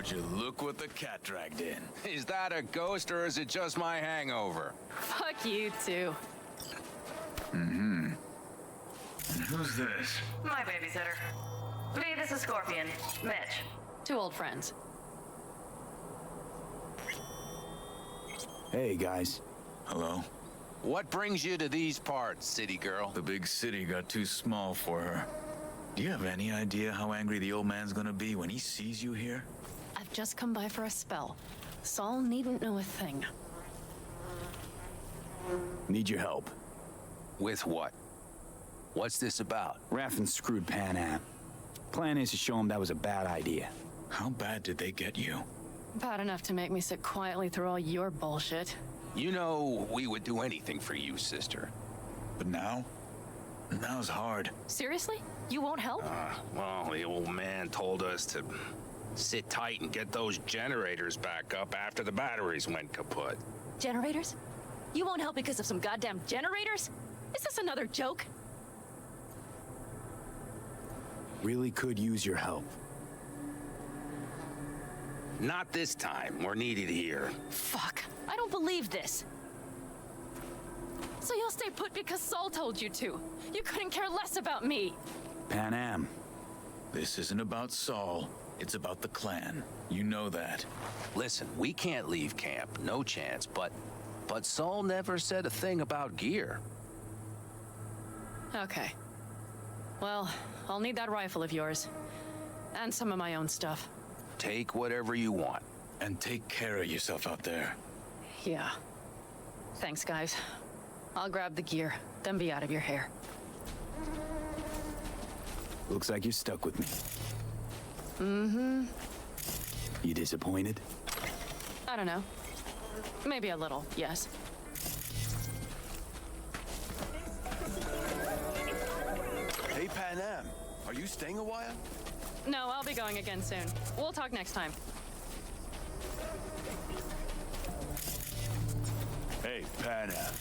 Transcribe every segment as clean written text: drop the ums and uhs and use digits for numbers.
Would you look what the cat dragged in? Is that a ghost or is it just my hangover? Fuck you too. And who's this? My babysitter. V, this is Scorpion. Mitch. Two old friends. Hey, guys. Hello? What brings you to these parts, city girl? The big city got too small for her. Do you have any idea how angry the old man's gonna be when he sees you here? I've just come by for a spell. Saul needn't know a thing. Need your help. With what? What's this about? Raffin screwed Panam. Plan is to show him that was a bad idea. How bad did they get you? Bad enough to make me sit quietly through all your bullshit. You know we would do anything for you, sister. But now? Now's hard. Seriously? You won't help? Well, the old man told us to sit tight and get those generators back up after the batteries went kaput. Generators? You won't help because of some goddamn generators? Is this another joke? Really could use your help. Not this time. We're needed here. Fuck. I don't believe this. So you'll stay put because Saul told you to. You couldn't care less about me. Panam. This isn't about Saul. It's about the clan. You know that. Listen, we can't leave camp. No chance. But Saul never said a thing about gear. Okay. Well, I'll need that rifle of yours. And some of my own stuff. Take whatever you want. And take care of yourself out there. Yeah. Thanks, guys. I'll grab the gear, then be out of your hair. Looks like you're stuck with me. Mm-hmm. You disappointed? I don't know. Maybe a little, yes. Hey, Panam. Are you staying a while? No, I'll be going again soon. We'll talk next time. Hey, Panam.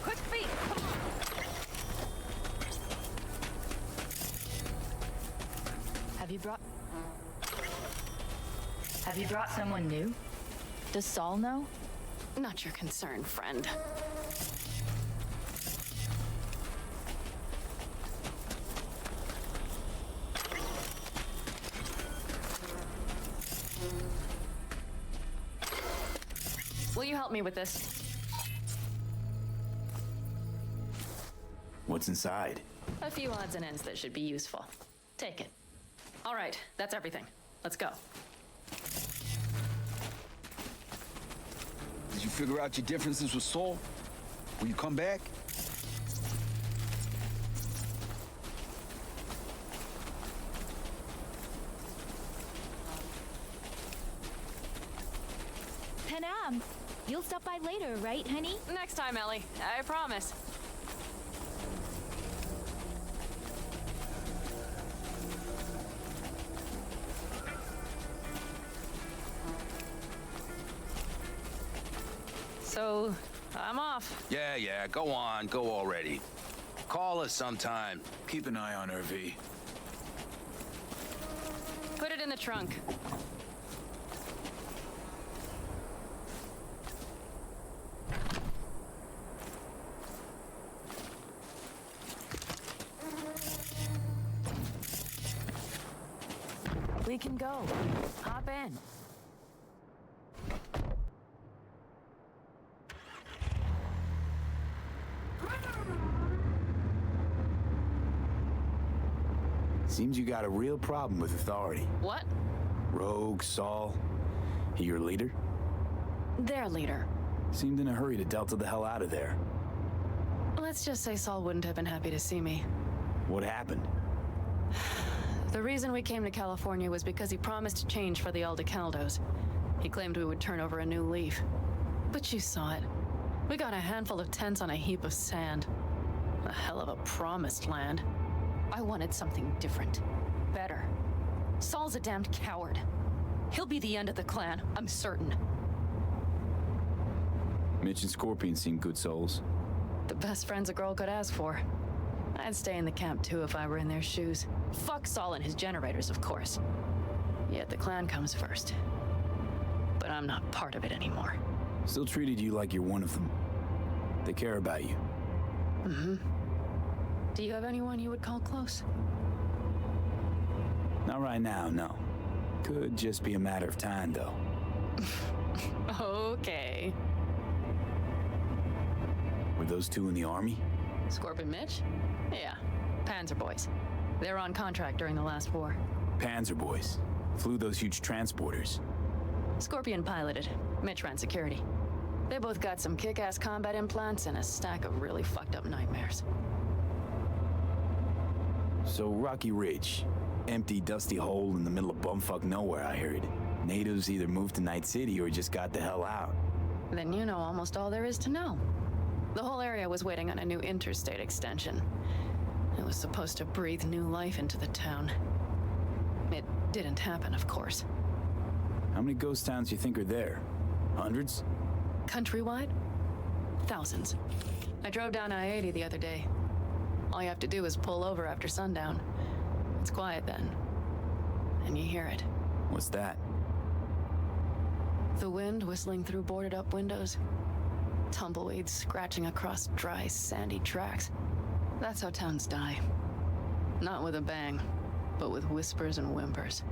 Quick feet! Have you brought someone new? Does Saul know? Not your concern, friend. Will you help me with this? What's inside? A few odds and ends that should be useful. Take it. All right, that's everything. Let's go. Did you figure out your differences with Saul? Will you come back? Panam, you'll stop by later, right, honey? Next time, Ellie. I promise. So, I'm off. Yeah, go on. Go already. Call us sometime. Keep an eye on her, V. Put it in the trunk. We can go. Hop in. Seems you got a real problem with authority. What? Rogue, Saul. He your leader? Their leader. Seemed in a hurry to Delta the hell out of there. Let's just say Saul wouldn't have been happy to see me. What happened? The reason we came to California was because he promised change for the Aldecaldos. He claimed we would turn over a new leaf. But you saw it. We got a handful of tents on a heap of sand. A hell of a promised land. I wanted something different. Better. Saul's a damned coward. He'll be the end of the clan, I'm certain. Mitch and Scorpion seem good souls. The best friends a girl could ask for. I'd stay in the camp too if I were in their shoes. Fuck Saul and his generators, of course. Yet the clan comes first. But I'm not part of it anymore. Still treated you like you're one of them. They care about you. Mm-hmm. Do you have anyone you would call close? Not right now, no. Could just be a matter of time, though. Okay. Were those two in the army? Scorpion Mitch? Yeah. Panzer boys. They were on contract during the last war. Panzer boys. Flew those huge transporters. Scorpion piloted. Mitch ran security. They both got some kick-ass combat implants and a stack of really fucked up nightmares. So Rocky Ridge. Empty, dusty hole in the middle of bumfuck nowhere, I heard. Natives either moved to Night City or just got the hell out. Then you know almost all there is to know. The whole area was waiting on a new interstate extension. It was supposed to breathe new life into the town. It didn't happen, of course. How many ghost towns do you think are there? Hundreds? Countrywide? Thousands. I drove down I-80 the other day. All you have to do is pull over after sundown. It's quiet then. And you hear it. What's that? The wind whistling through boarded-up windows. Tumbleweeds scratching across dry, sandy tracks. That's how towns die. Not with a bang, but with whispers and whimpers.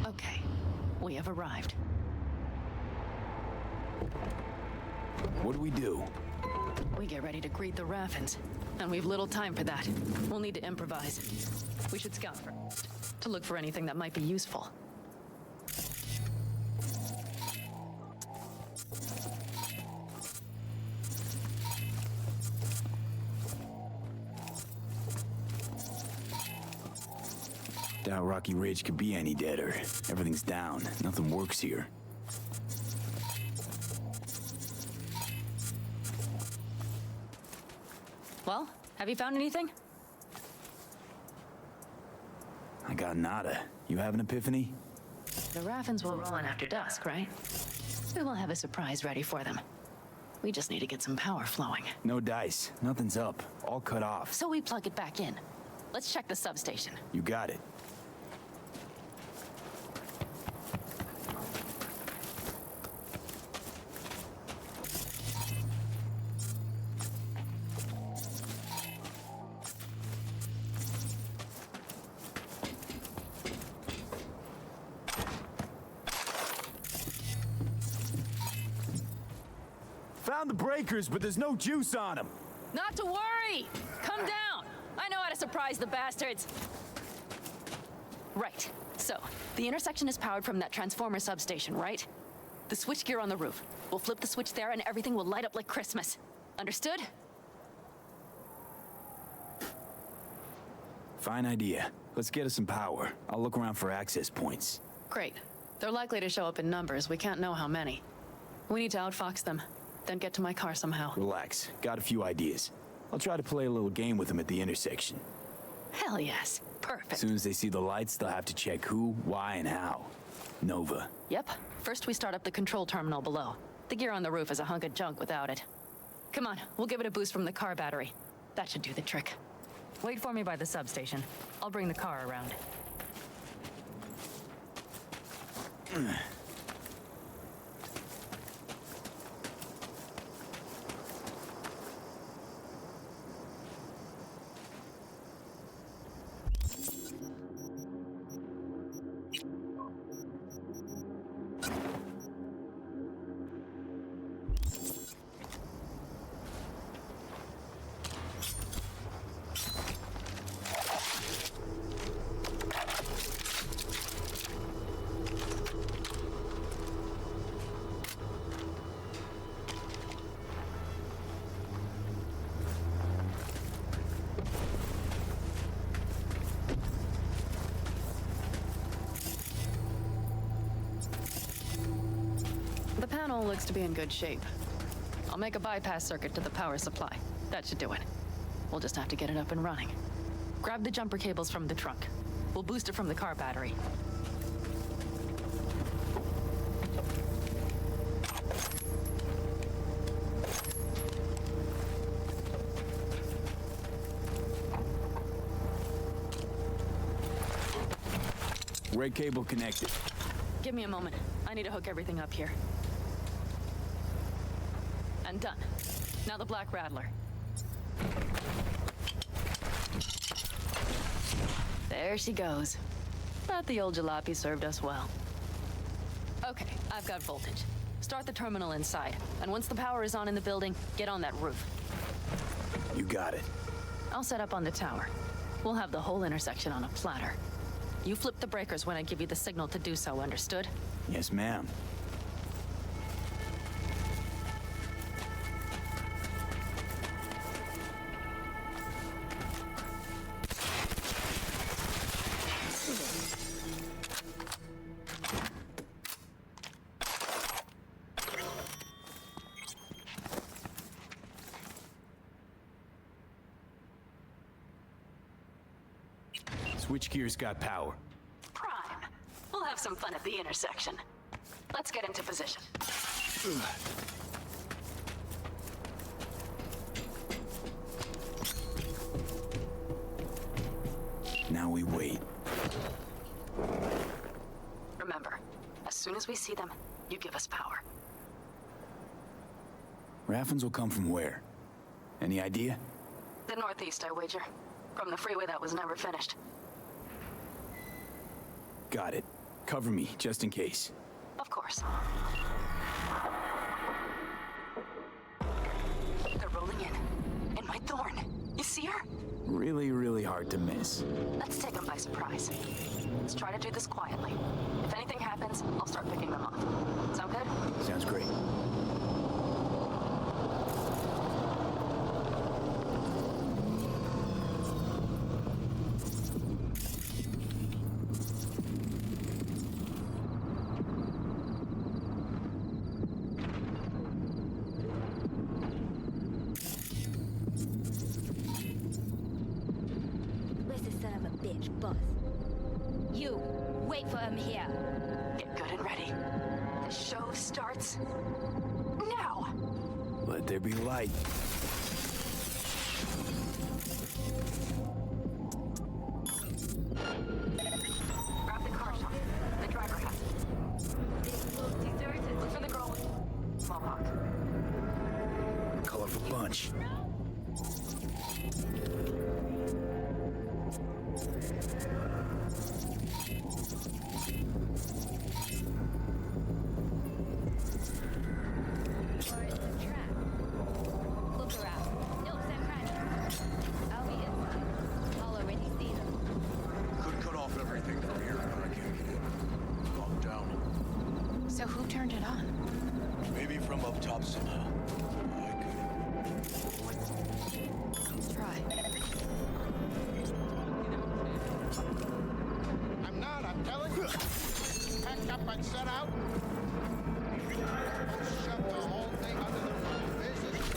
Okay, we have arrived. What do we do? We get ready to greet the Raffins, and we've little time for that. We'll need to improvise. We should scout first, to look for anything that might be useful. Doubt Rocky Ridge could be any deader. Everything's down. Nothing works here. Well, have you found anything? I got nada. You have an epiphany? The Raffins will roll in after dusk, right? We will have a surprise ready for them. We just need to get some power flowing. No dice. Nothing's up. All cut off. So we plug it back in. Let's check the substation. You got it. Found the breakers, but there's no juice on them. Not to worry! Come down! I know how to surprise the bastards! Right. So, the intersection is powered from that transformer substation, right? The switchgear on the roof. We'll flip the switch there and everything will light up like Christmas. Understood? Fine idea. Let's get us some power. I'll look around for access points. Great. They're likely to show up in numbers. We can't know how many. We need to outfox them, then get to my car somehow. Relax. Got a few ideas. I'll try to play a little game with them at the intersection. Hell yes. As Perfect. soon as they see the lights, they'll have to check who, why, and how. Nova. Yep. First we start up the control terminal below. The gear on the roof is a hunk of junk without it. Come on, we'll give it a boost from the car battery. That should do the trick. Wait for me by the substation. I'll bring the car around. The panel looks to be in good shape. I'll make a bypass circuit to the power supply. That should do it. We'll just have to get it up and running. Grab the jumper cables from the trunk. We'll boost it from the car battery. Red cable connected. Give me a moment. I need to hook everything up here. And done. Now the Black Rattler. There she goes. But the old jalopy served us well. Okay, I've got voltage. Start the terminal inside, and once the power is on in the building, get on that roof. You got it. I'll set up on the tower. We'll have the whole intersection on a platter. You flip the breakers when I give you the signal to do so, understood? Yes, ma'am. Switchgear's got power. Prime. We'll have some fun at the intersection. Let's get into position. Now we wait. Remember, as soon as we see them, you give us power. Raffens will come from where? Any idea? The northeast, I wager. From the freeway that was never finished. Got it. Cover me, just in case. Of course. They're rolling in. In my thorn. You see her? Really, really hard to miss. Let's take them by surprise. Let's try to do this quietly. If anything happens, I'll start picking them off. Sound good? Sounds great. Where's the son of a bitch, boss? You, wait for him here. Get good and ready. The show starts now. Let there be light. Grab the car shot. The driver has it. Look for the girl with Mohawk. Colorful bunch. Look around. No, Sam Crane. I'll be inside. I'll already see them. Could cut off everything from here, but I can't get in. Locked down. So who turned it on? Maybe from up top somehow. I could. Try. I'm not, I'm telling you. Packed up and set out. Shut the whole thing under the roof. Business.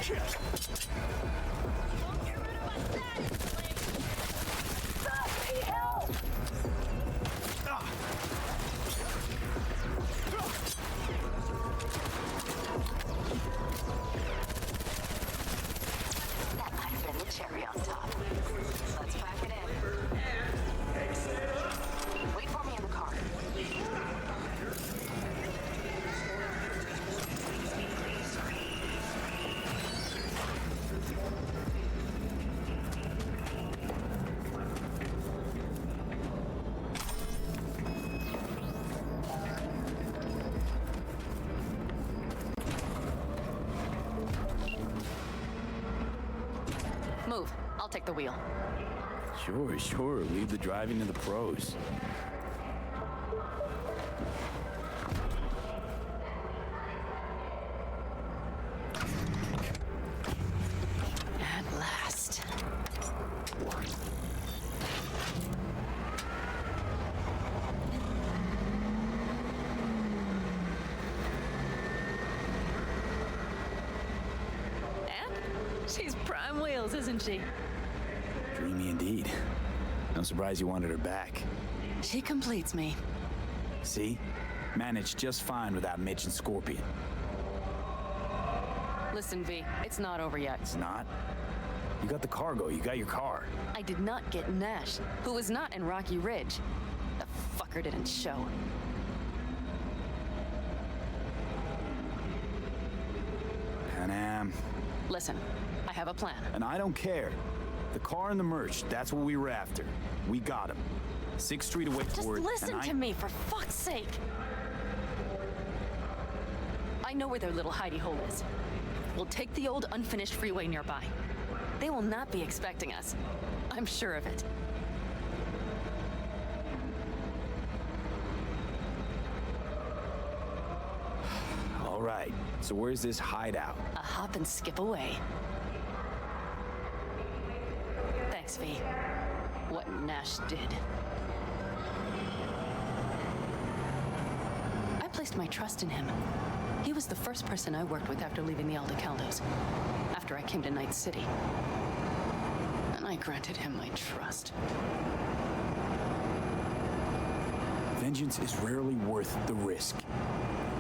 Don't get rid of my status, please. Stop me, help! That might have been the cherry on top. Let's pack it in. Wait for me in the car. Move. I'll take the wheel. Sure. Leave the driving to the pros. At last. And she's prime wheels, isn't she? Dreamy indeed. No surprise you wanted her back. She completes me. See? Managed just fine without Mitch and Scorpion. Listen, V, it's not over yet. It's not? You got the cargo, you got your car. I did not get Nash, who was not in Rocky Ridge. The fucker didn't show. Panam. Listen, I have a plan. And I don't care. The car and the merch, that's what we were after. We got him. 6th Street away Just for it. listen to me, for fuck's sake. I know where their little hidey hole is. We'll take the old unfinished freeway nearby. They will not be expecting us. I'm sure of it. All right, so where's this hideout? A hop and skip away. Thanks, V. What Nash did. I placed my trust in him. He was the first person I worked with after leaving the Aldecaldos, after I came to Night City. And I granted him my trust. Vengeance is rarely worth the risk.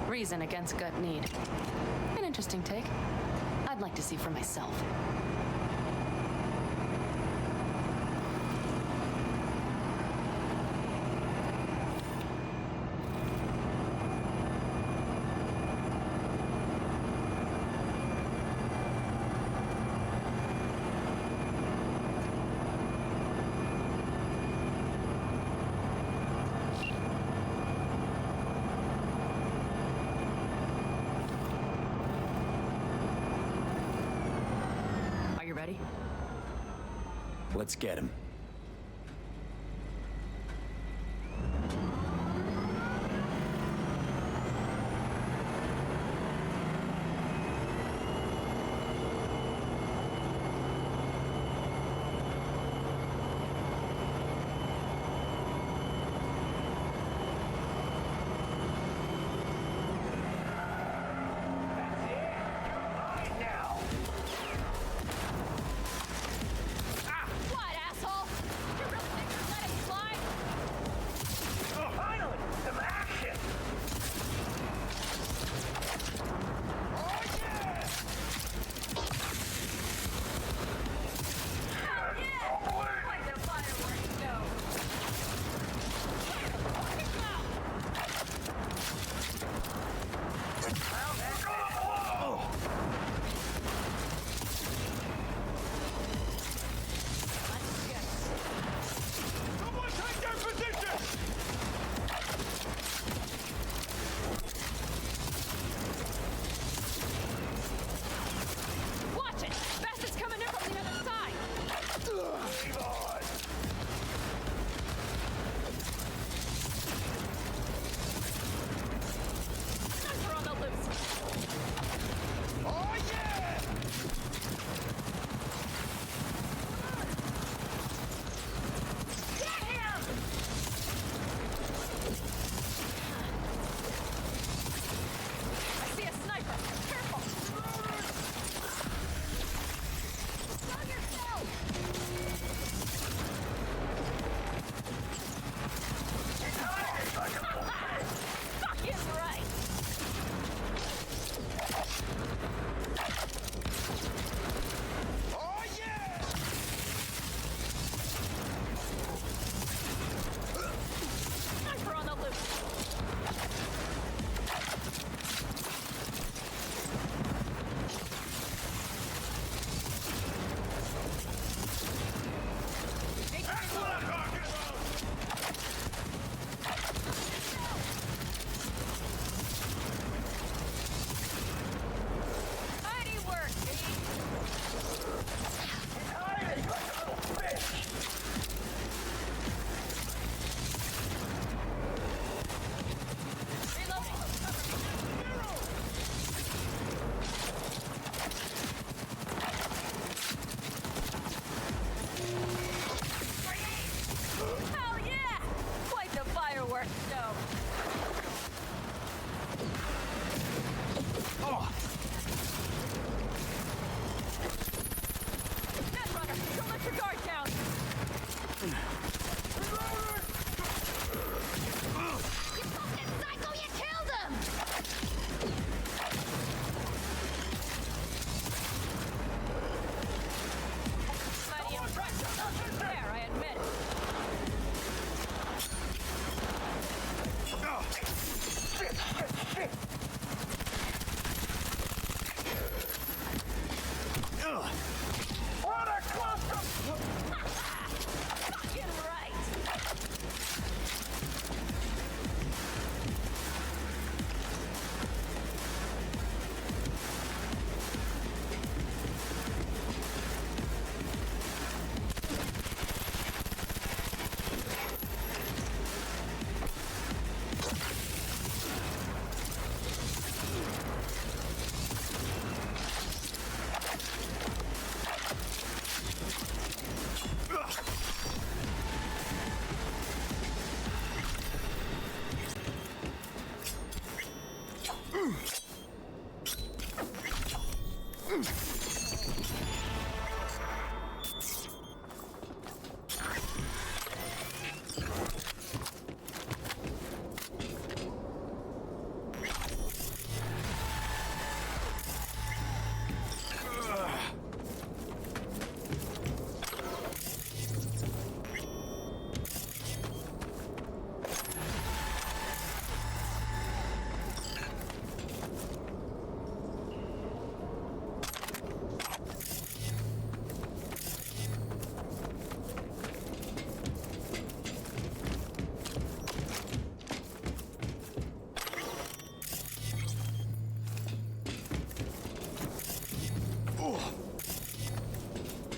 Reason against gut need. An interesting take. I'd like to see for myself. Ready? Let's get him. What, asshole?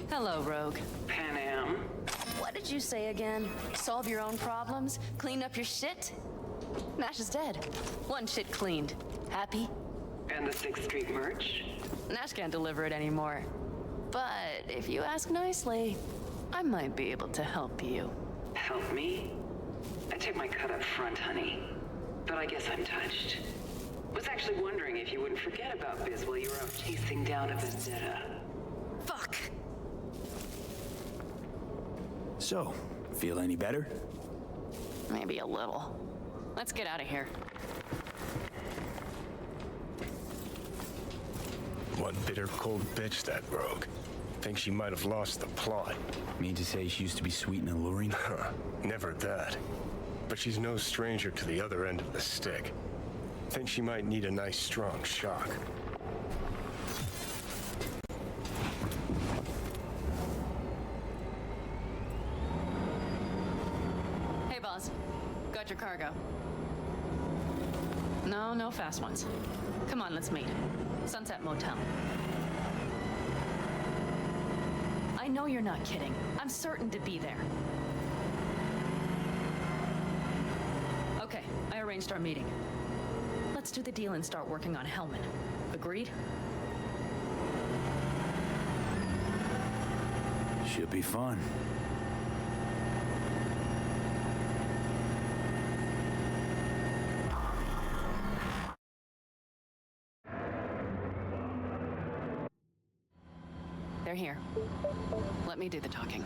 Hello, Rogue. Panam. What did you say again? Solve your own problems? Clean up your shit? Nash is dead. One shit cleaned. Happy? And the 6th Street merch? Nash can't deliver it anymore. But if you ask nicely, I might be able to help you. Help me? I took my cut up front, honey. But I guess I'm touched. Was actually wondering if you wouldn't forget about Biz while you were out chasing down a vendetta. Fuck! So, feel any better? Maybe a little. Let's get out of here. One bitter, cold bitch, that Rogue. Think she might have lost the plot. Mean to say she used to be sweet and alluring? Never that. But she's no stranger to the other end of the stick. Think she might need a nice, strong shock. Hey, boss. Got your cargo. No fast ones. Come on, let's meet. Sunset Motel. I know you're not kidding. I'm certain to be there. Okay, I arranged our meeting. Let's do the deal and start working on Hellman. Agreed? Should be fun. They're here. Let me do the talking.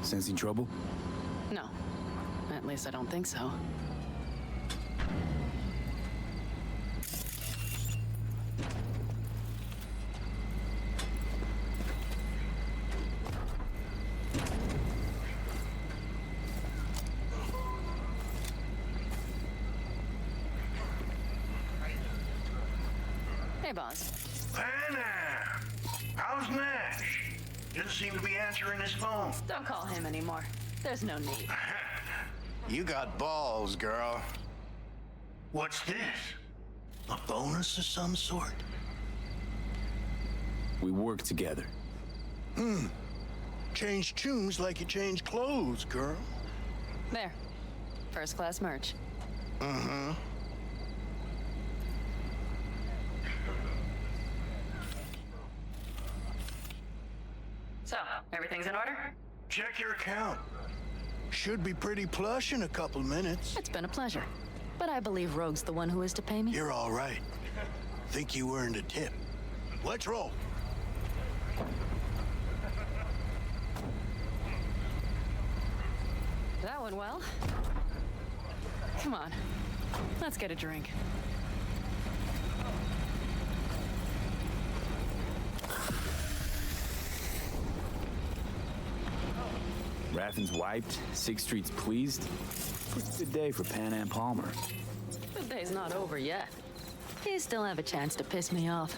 Sensing trouble? No. At least I don't think so. Hey, boss. Panam! How's Nash? Didn't seem to be answering his phone. Don't call him anymore. There's no need. You got balls, girl. What's this? A bonus of some sort? We work together. Change tunes like you change clothes, girl. There. First class merch. Mm-hmm. So, everything's in order? Check your account. Should be pretty plush in a couple minutes. It's been a pleasure. But I believe Rogue's the one who is to pay me. You're all right. Think you earned a tip. Let's roll. That went well. Come on. Let's get a drink. Raffin's wiped, 6th Street's pleased. Pretty good day for Panam Palmer. The day's not over yet. You still have a chance to piss me off.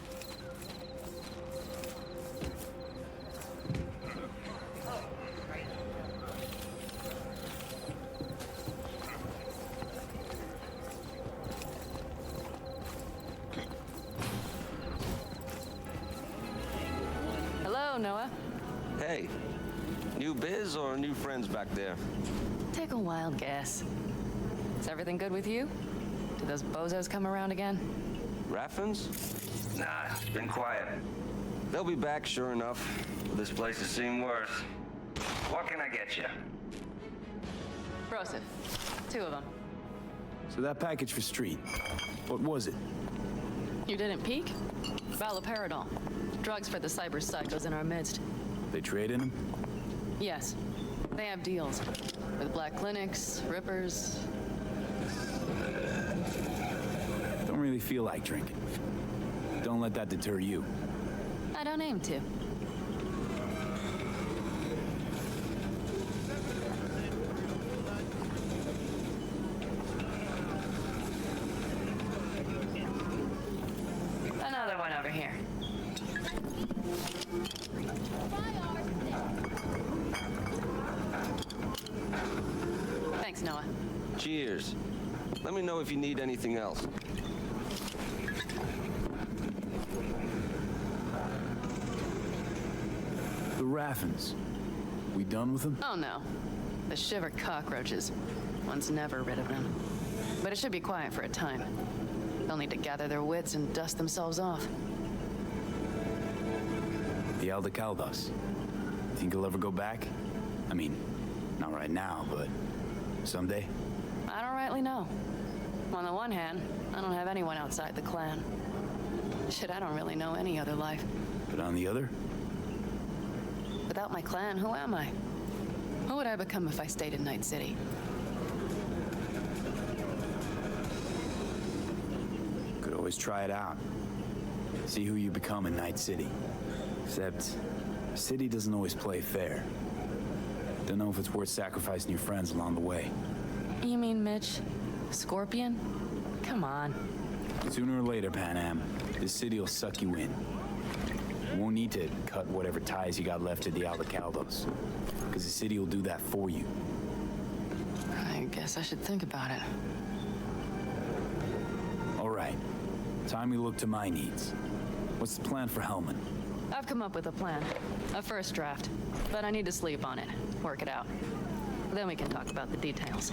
Hello, Noah. Hey, new biz or new friends back there? Take a wild guess. Is everything good with you? Did those bozos come around again? Raffins? Nah, it's been quiet. They'll be back, sure enough. This place has seen worse. What can I get you? Broseph. 2 of them. So that package for Street, what was it? You didn't peek? Valoperidol. Drugs for the cyber psychos in our midst. They trading them? Yes. They have deals. With black clinics, rippers. Don't really feel like drinking. Don't let that deter you. I don't aim to. Another one over here. Thanks, Noah. Cheers. Let me know if you need anything else. The Raffens. We done with them? Oh no. The shiver cockroaches. One's never rid of them. But it should be quiet for a time. They'll need to gather their wits and dust themselves off. The Aldecaldos. Think you'll ever go back? I mean, not right now, but someday? I don't rightly know. On the one hand, I don't have anyone outside the clan. Shit, I don't really know any other life. But on the other? Without my clan, who am I? Who would I become if I stayed in Night City? Could always try it out. See who you become in Night City. Except, the city doesn't always play fair. Don't know if it's worth sacrificing your friends along the way. You mean Mitch? Scorpion? Come on. Sooner or later, Panam, this city will suck you in. You won't need to cut whatever ties you got left to the Aldecaldos, because the city will do that for you. I guess I should think about it. All right. Time we look to my needs. What's the plan for Hellman? I've come up with a plan. A first draft. But I need to sleep on it. Work it out. Then we can talk about the details.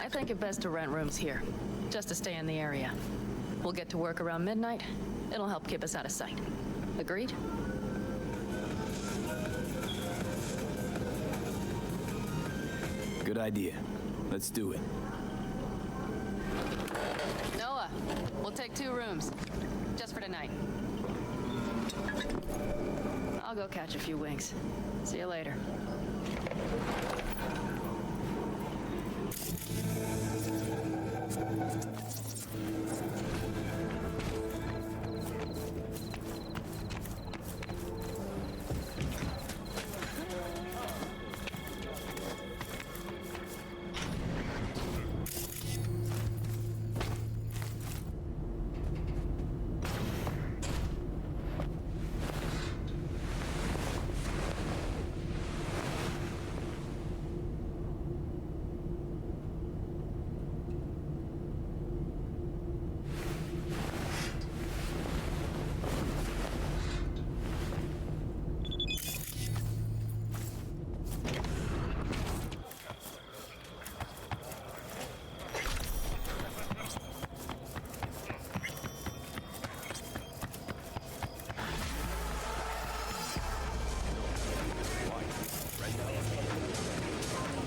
I think it best to rent rooms here, just to stay in the area. We'll get to work around midnight. It'll help keep us out of sight. Agreed? Good idea. Let's do it. Noah, we'll take 2 rooms. Just for tonight. I'll go catch a few winks. See you later.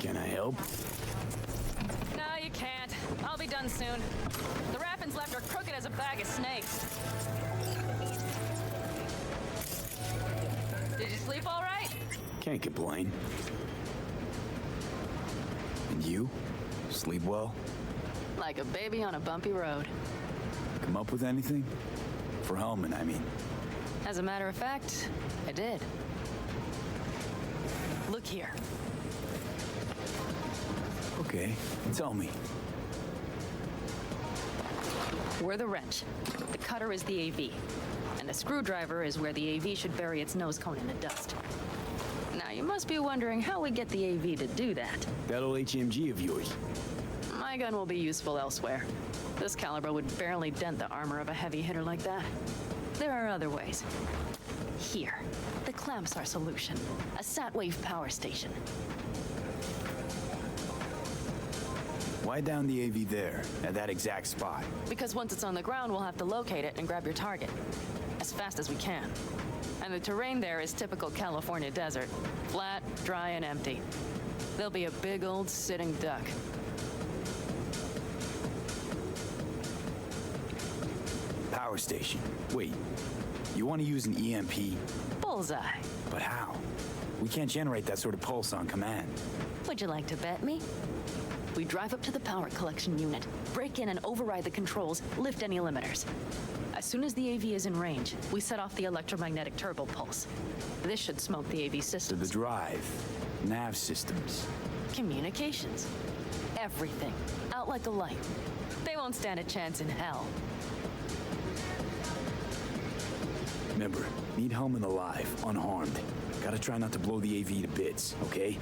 Can I help? No, you can't. I'll be done soon. The Raffens left her crooked as a bag of snakes. Did you sleep all right? Can't complain. And you? Sleep well? Like a baby on a bumpy road. Come up with anything? For Hellman, I mean. As a matter of fact, I did. Look here. Okay, tell me. We're the wrench. The cutter is the AV. And the screwdriver is where the AV should bury its nose cone in the dust. Now, you must be wondering how we get the AV to do that. That old HMG of yours. My gun will be useful elsewhere. This caliber would barely dent the armor of a heavy hitter like that. There are other ways. Here, the clamp's our solution. A sat-wave power station. Why down the AV there, at that exact spot? Because once it's on the ground, we'll have to locate it and grab your target. As fast as we can. And the terrain there is typical California desert. Flat, dry, and empty. There'll be a big old sitting duck. power station. Wait, you want to use an EMP? Bullseye. But how? We can't generate that sort of pulse on command. Would you like to bet me? We drive up to the power collection unit, break in and override the controls, lift any limiters. As soon as the AV is in range, we set off the electromagnetic turbo pulse. This should smoke the AV To systems. the drive, nav systems. Communications. Everything. Out like a light. They won't stand a chance in hell. Remember, need Hellman alive, unharmed. Gotta try not to blow the AV to bits, okay?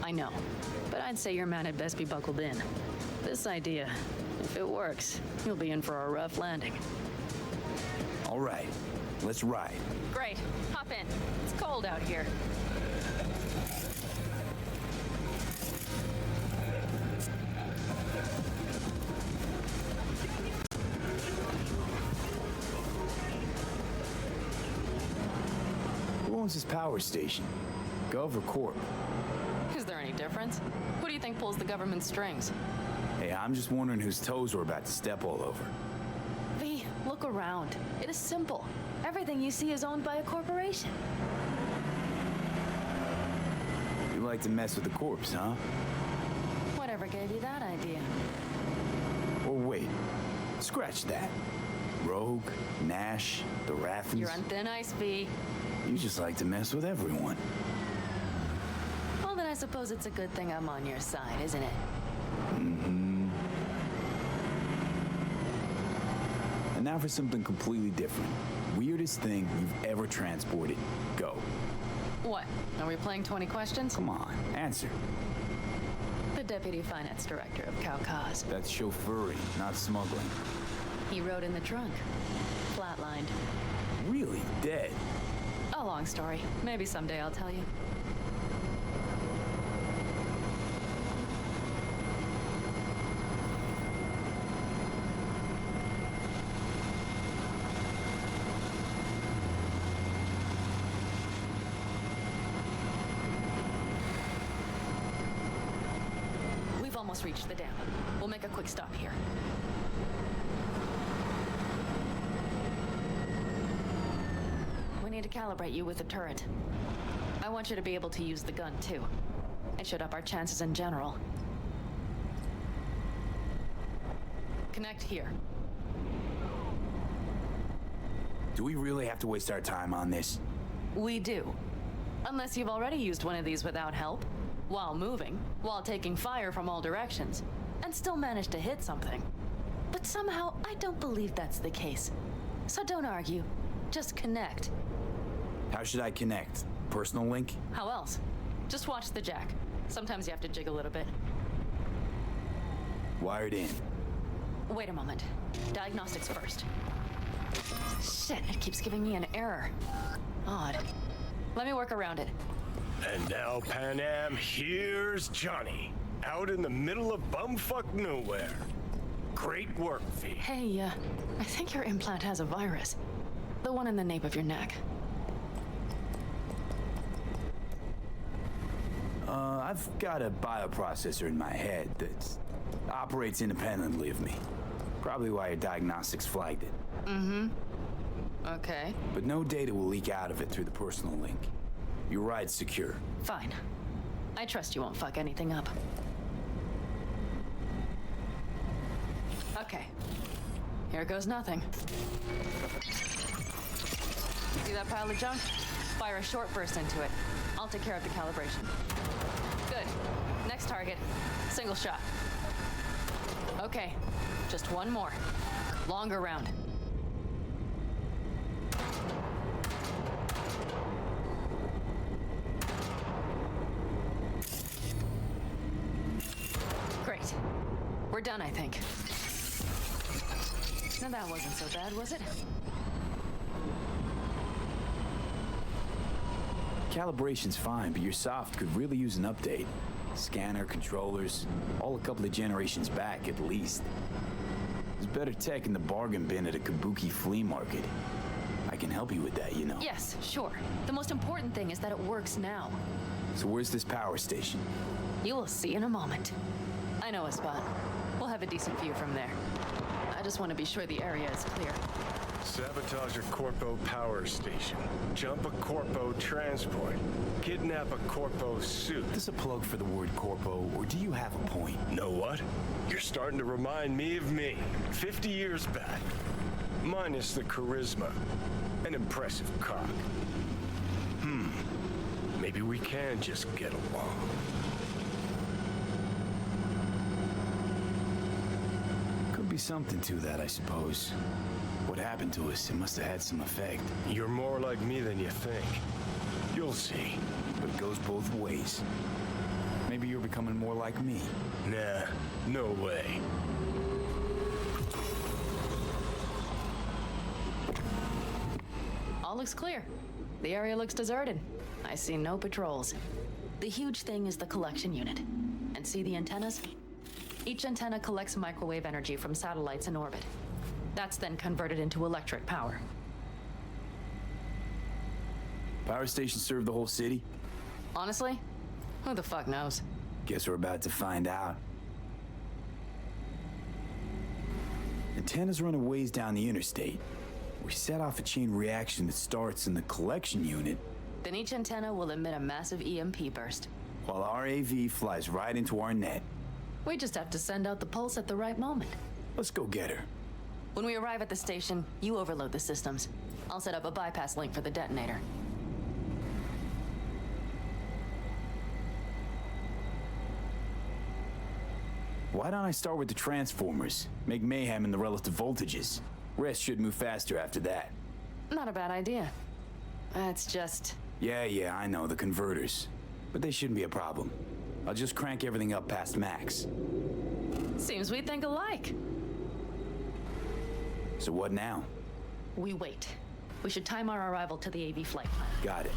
I know. But I'd say your man had best be buckled in. This idea, if it works, you'll be in for a rough landing. All right, let's ride. Great. Hop in. It's cold out here. Who owns this power station? Gov or Corp? Is there any difference? Who do you think pulls the government strings? Hey, I'm just wondering whose toes we're about to step all over. V, look around. It is simple. Everything you see is owned by a corporation. You like to mess with the corpse, huh? Whatever gave you that idea? Or wait, scratch that. Rogue, Nash, the Rathens. You're on thin ice, V. You just like to mess with everyone. Well, then I suppose it's a good thing I'm on your side, isn't it? Mm-hmm. And now for something completely different. Weirdest thing you've ever transported. Go. What? Are we playing 20 questions? Come on, answer. The deputy finance director of Caucase. That's chauffeuring, not smuggling. He rode in the trunk. Flatlined. Really? Dead? A long story. Maybe someday I'll tell you. We've almost reached the dam. We'll make a quick stop here. We need to calibrate you with the turret. I want you to be able to use the gun, too. It should up our chances in general. Connect here. Do we really have to waste our time on this? We do. Unless you've already used one of these without help, while moving, while taking fire from all directions, and still managed to hit something. But somehow, I don't believe that's the case. So don't argue. Just connect. How should I connect? Personal link? How else? Just watch the jack. Sometimes you have to jig a little bit. Wired in. Wait a moment. Diagnostics first. Shit, it keeps giving me an error. Odd. Let me work around it. And now, Panam, here's Johnny. Out in the middle of bumfuck nowhere. Great work, V. Hey, I think your implant has a virus. The one in the nape of your neck. I've got a bioprocessor in my head that operates independently of me. Probably why your diagnostics flagged it. Mm-hmm. Okay. But no data will leak out of it through the personal link. Your ride's secure. Fine. I trust you won't fuck anything up. Okay. Here goes nothing. See that pile of junk? Fire a short burst into it. I'll take care of the calibration. Good. Next target. Single shot. Okay. Just one more. Longer round. Great. We're done, I think. Now that wasn't so bad, was it? Calibration's fine, but your soft could really use an update. Scanner, controllers, all a couple of generations back at least. There's better tech in the bargain bin at a kabuki flea market. I can help you with that, you know. Yes, sure. The most important thing is that it works now. So where's this power station? You will see in a moment. I know a spot. We'll have a decent view from there. I just want to be sure the area is clear. Sabotage a Corpo power station. Jump a Corpo transport. Kidnap a Corpo suit. Is this a plug for the word Corpo, or do you have a point? Know what? You're starting to remind me of me, 50 years back. Minus the charisma. An impressive cock. Maybe we can just get along. Could be something to that, I suppose. What happened to us, it must have had some effect. You're more like me than you think. You'll see. But it goes both ways. Maybe you're becoming more like me. Nah, no way. All looks clear. The area looks deserted. I see no patrols. The huge thing is the collection unit. And see the antennas? Each antenna collects microwave energy from satellites in orbit. That's then converted into electric power. Power stations serve the whole city? Honestly, who the fuck knows? Guess we're about to find out. Antennas run a ways down the interstate. We set off a chain reaction that starts in the collection unit. Then each antenna will emit a massive EMP burst. While our AV flies right into our net. We just have to send out the pulse at the right moment. Let's go get her. When we arrive at the station, you overload the systems. I'll set up a bypass link for the detonator. Why don't I start with the transformers? Make mayhem in the relative voltages. Rest should move faster after that. Not a bad idea. It's just... Yeah, I know, the converters. But they shouldn't be a problem. I'll just crank everything up past max. Seems we think alike. So what now? We wait. We should time our arrival to the AV flight plan. Got it.